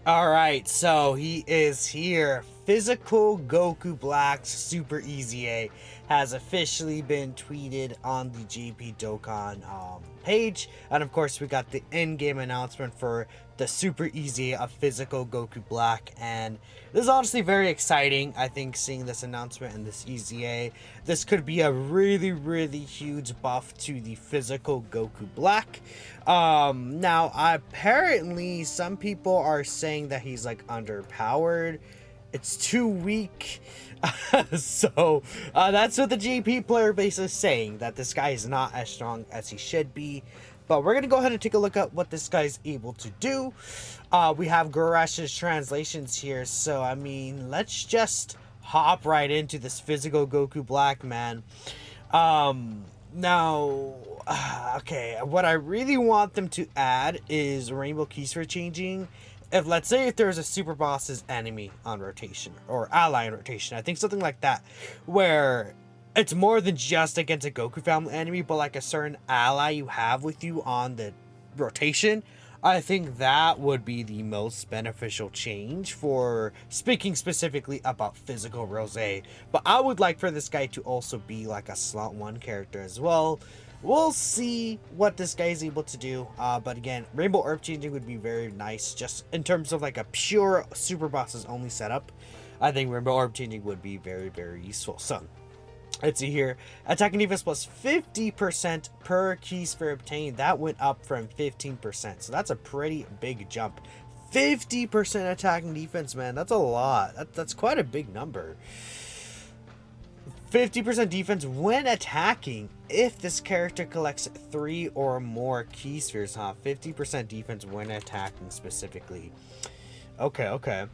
All right, so he is here. Physical Goku Black's Super EZA has officially been tweeted on the JP Dokkan page, and of course we got the in-game announcement for the Super EZA of Physical Goku Black, and this is honestly very exciting. I think seeing this announcement and this EZA, this could be a really huge buff to the Physical Goku Black. Now apparently some people are saying that he's like underpowered. It's too weak. So that's what the GP player base is saying, that this guy is not as strong as he should be. But we're going to go ahead and take a look at what this guy's able to do. We have Gorash's translations here. So, I mean, let's just hop right into this Physical Goku Black, man. Now, okay, what I really want them to add is Rainbow Keys for changing. Let's say if there's a super boss's enemy on rotation or ally on rotation, I think something like that, where it's more than just against a Goku family enemy, but like a certain ally you have with you on the rotation, I think that would be the most beneficial change for speaking specifically about Physical Rose. But I would like for this guy to also be like a slot 1 character as well. We'll see what this guy is able to do. But again, Rainbow Orb changing would be very nice just in terms of like a pure super bosses only setup. I think Rainbow Orb changing would be very useful. So let's see here. Attack and defense plus 50% per key sphere obtained. That went up from 15%. So that's a pretty big jump. 50% attack and defense, man. That's a lot. That's quite a big number. 50% defense when attacking if this character collects 3 or more key spheres, huh? 50% defense when attacking specifically. Okay.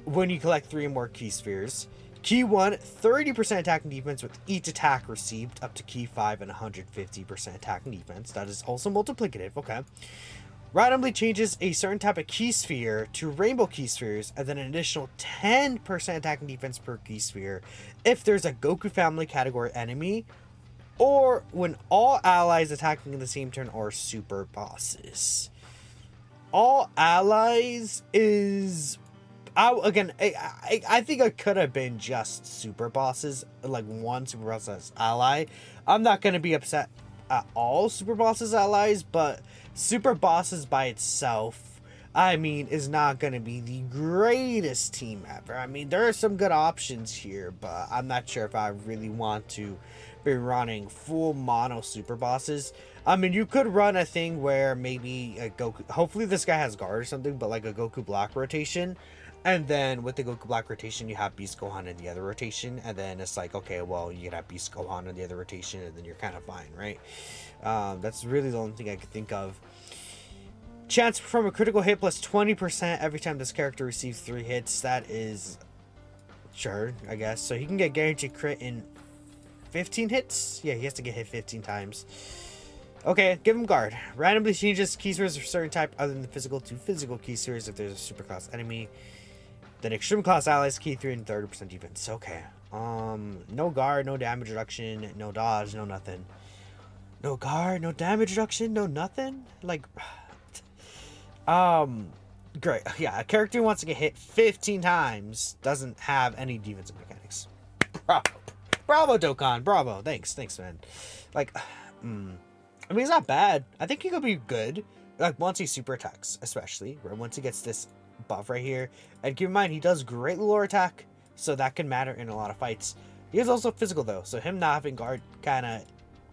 When you collect 3 or more key spheres. Key 1, 30% attack and defense with each attack received, up to key 5 and 150% attack and defense. That is also multiplicative, okay. Randomly changes a certain type of key sphere to rainbow key spheres, and then an additional 10% attack and defense per key sphere if there's a Goku family category enemy, or when all allies attacking in the same turn are super bosses. All allies is... I think it could have been just super bosses, like one super boss as ally. I'm not going to be upset at all super bosses allies, but super bosses by itself, I mean, is not going to be the greatest team ever. I mean, there are some good options here, but I'm not sure if I really want to be running full mono super bosses. I mean, you could run a thing where maybe a Goku, hopefully this guy has guard or something, but like a Goku Black rotation. And then with the Goku Black rotation, you have Beast Gohan in the other rotation. And then it's like, okay, well, you can have Beast Gohan in the other rotation, and then you're kind of fine, right? That's really the only thing I could think of. Chance from a critical hit plus 20% every time this character receives 3 hits. That is... sure, I guess. So he can get guaranteed crit in 15 hits? Yeah, he has to get hit 15 times. Okay, give him guard. Randomly changes key spheres of a certain type other than the physical to physical key spheres if there's a super class enemy. Then extreme class allies key 3 and 30% defense. Okay. No guard, no damage reduction, no dodge, no nothing. No guard, no damage reduction, no nothing? Like, great. Yeah, a character who wants to get hit 15 times doesn't have any defensive mechanics. Bravo, Dokkan. Bravo. Thanks, man. Like, I mean, it's not bad. I think he could be good. Like, once he super attacks, especially. Right? Once he gets this buff right here. And keep in mind, he does great lure attack, so that can matter in a lot of fights. He is also physical, though, so him not having guard kind of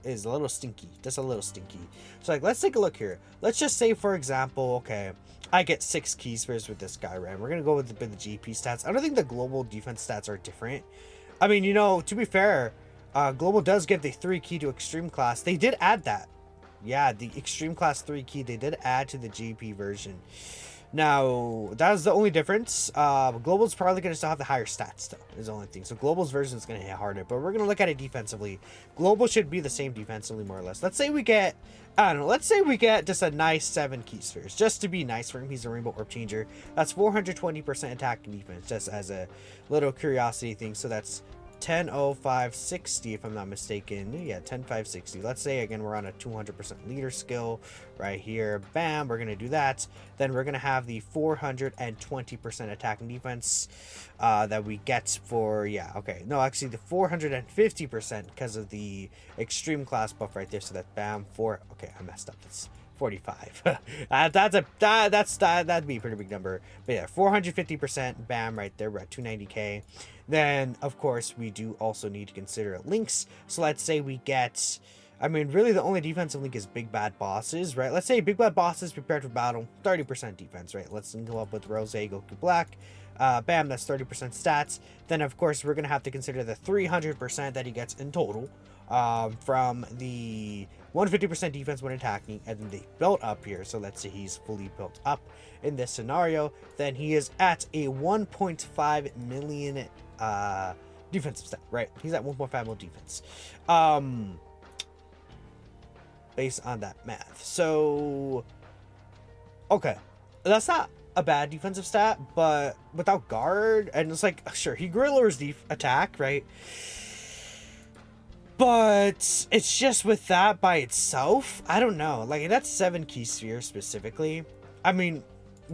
is a little stinky. Just a little stinky. So, like, let's take a look here. Let's just say, for example, okay, I get 6 key spheres with this guy, right? We're going to go with the GP stats. I don't think the global defense stats are different. I mean, you know, to be fair, global does give the 3 key to extreme class. They did add that. Yeah, the extreme class 3 key, they did add to the GP version. Now, that's the only difference. Global's probably going to still have the higher stats, though, is the only thing. So Global's version is going to hit harder, but we're going to look at it defensively. Global should be the same defensively, more or less. Let's say we get, I don't know, let's say we get just a nice 7 key spheres, just to be nice for him. He's a Rainbow Orb Changer. That's 420% attack and defense, just as a little curiosity thing. So that's 10.0560 if I'm not mistaken. Yeah, 10.560. Let's say again we're on a 200% leader skill right here. Bam, we're gonna do that. Then we're gonna have the 420% attack and defense that we get for, yeah, okay, no, actually the 450% because of the extreme class buff right there. So that bam, okay, I messed up. That's 45. That'd be a pretty big number. But yeah, 450%, bam, right there. We're at 290k. Then of course we do also need to consider links. So let's say we get, I mean, really the only defensive link is big bad bosses, right? Let's say big bad bosses prepared for battle, 30% defense, right? Let's go up with Rose, Goku Black. Bam, that's 30% stats. Then of course we're gonna have to consider the 300% that he gets in total from the 150% defense when attacking, and then they built up here. So let's say he's fully built up in this scenario, then he is at a 1.5 million defensive stat, right? He's at 1.5 million defense based on that math. So okay, that's not a bad defensive stat, but without guard, and it's like, sure, he lowers the attack, right? But it's just with that by itself, I don't know. Like, that's 7 key spheres specifically. I mean,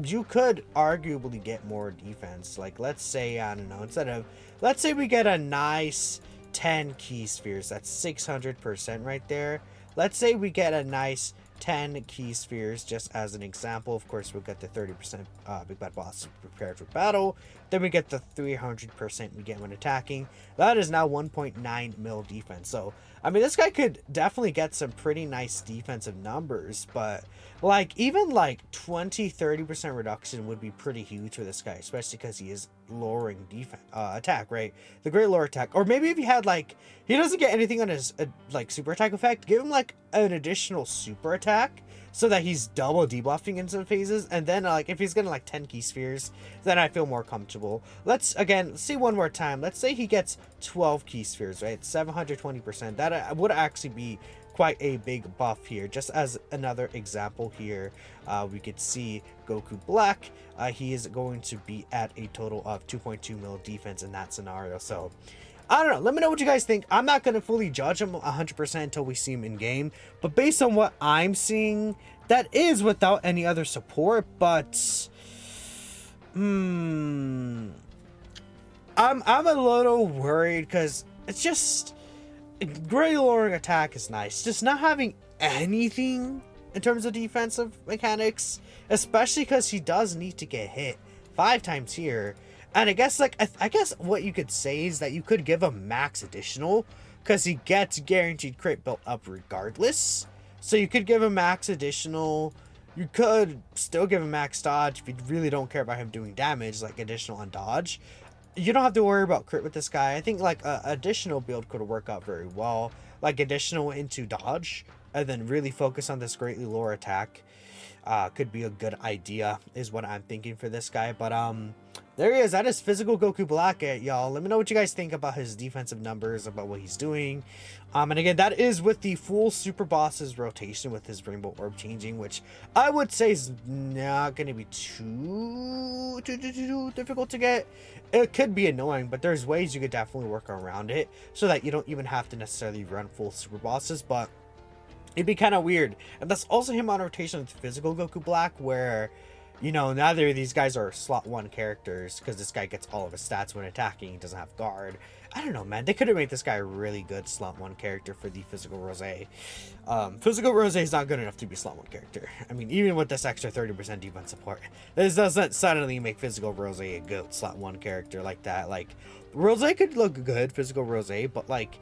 you could arguably get more defense. Like, let's say, I don't know, let's say we get a nice 10 key spheres. That's 600% right there. Let's say we get a nice 10 key spheres, just as an example. Of course, we'll get the 30% big bad boss prepared for battle. Then we get the 300% we get when attacking. That is now 1.9 mil defense. So I mean, this guy could definitely get some pretty nice defensive numbers, but like even like 20-30% reduction would be pretty huge for this guy, especially because he is lowering defense attack, right? The great lower attack. Or maybe if he had like, he doesn't get anything on his like super attack effect, give him like an additional super attack so that he's double debuffing in some phases. And then like if he's getting like 10 key spheres, then I feel more comfortable. Let's see one more time. Let's say he gets 12 key spheres, right? 720%. That would actually be quite a big buff here. Just as another example here, we could see Goku Black. He is going to be at a total of 2.2 mil defense in that scenario. So I don't know. Let me know what you guys think. I'm not going to fully judge him 100% until we see him in game. But based on what I'm seeing, that is without any other support. But I'm a little worried because it's just, great lowering attack is nice. Just not having anything in terms of defensive mechanics, especially because he does need to get hit 5 times here. And I guess like I guess what you could say is that you could give him max additional because he gets guaranteed crit built up regardless. So you could give him max additional. You could still give him max dodge if you really don't care about him doing damage, like additional on dodge. You don't have to worry about crit with this guy. I think like a additional build could work out very well, like additional into dodge, and then really focus on this greatly lower attack. Could be a good idea is what I'm thinking for this guy. But there he is. That is physical Goku Black, y'all. Let me know what you guys think about his defensive numbers, about what he's doing. And again, that is with the full super bosses rotation with his rainbow orb changing, which I would say is not going to be too difficult to get. It could be annoying, but there's ways you could definitely work around it so that you don't even have to necessarily run full super bosses. But it'd be kind of weird. And that's also him on rotation with physical Goku Black, where, you know, neither of these guys are slot 1 characters because this guy gets all of his stats when attacking. He doesn't have guard. I don't know, man. They could have made this guy a really good slot 1 character for the physical Rose. Physical Rose is not good enough to be slot 1 character. I mean, even with this extra 30% defense support, this doesn't suddenly make physical Rose a good slot 1 character like that. Like, Rose could look good, physical Rose, but like,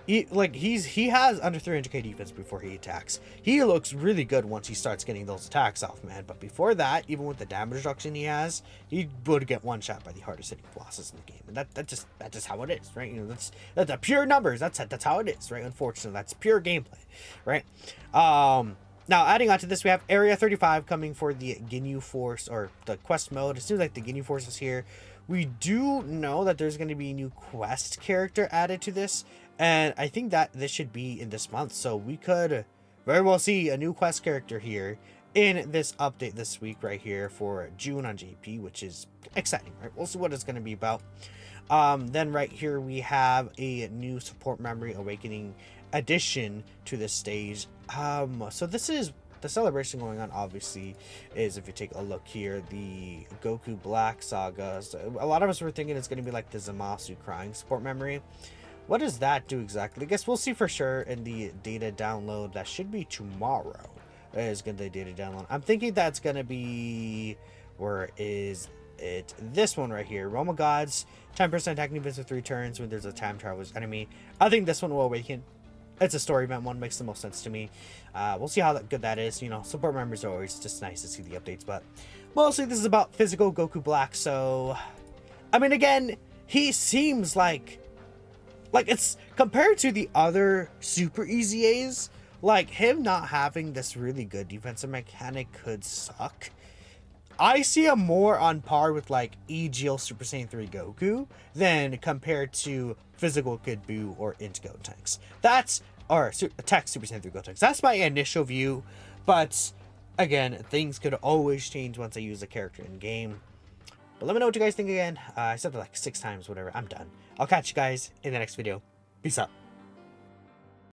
he has under 300k defense before he attacks. He looks really good once he starts getting those attacks off, man. But before that, even with the damage reduction he has, he would get one shot by the hardest hitting bosses in the game. And that's just how it is, right? You know, that's the pure numbers. That's how it is, right? Unfortunately, that's pure gameplay, right? Now, adding on to this, we have Area 35 coming for the Ginyu Force, or the quest mode. It seems like the Ginyu Force is here. We do know that there's going to be a new quest character added to this, and I think that this should be in this month. So we could very well see a new quest character here in this update this week right here for June on JP, which is exciting, right? We'll see what it's going to be about. Then right here we have a new support memory awakening addition to this stage. So this is the celebration going on, obviously, is, if you take a look here, the Goku Black Saga. So a lot of us were thinking it's going to be like the Zamasu crying support memory. What does that do exactly? I guess we'll see for sure in the data download. That should be tomorrow. Is going to the data download. I'm thinking that's going to be, where is it? This one right here. Realm of Gods, 10% attack defense for 3 turns when there's a time traveler's enemy. I think this one will awaken. It's a story event one, makes the most sense to me. We'll see how good that is. You know, support members are always just nice to see the updates, but mostly this is about physical Goku Black. So, I mean, again, he seems like it's compared to the other super EZAs, like him not having this really good defensive mechanic could suck. I see him more on par with like EGL Super Saiyan 3 Goku than compared to physical Kid Buu or Indigo tanks. Attack Super Saiyan 3 Gotenks. That's my initial view, but again, things could always change once I use the character in game. But let me know what you guys think again. I said it like 6 times, whatever. I'm done. I'll catch you guys in the next video. Peace out.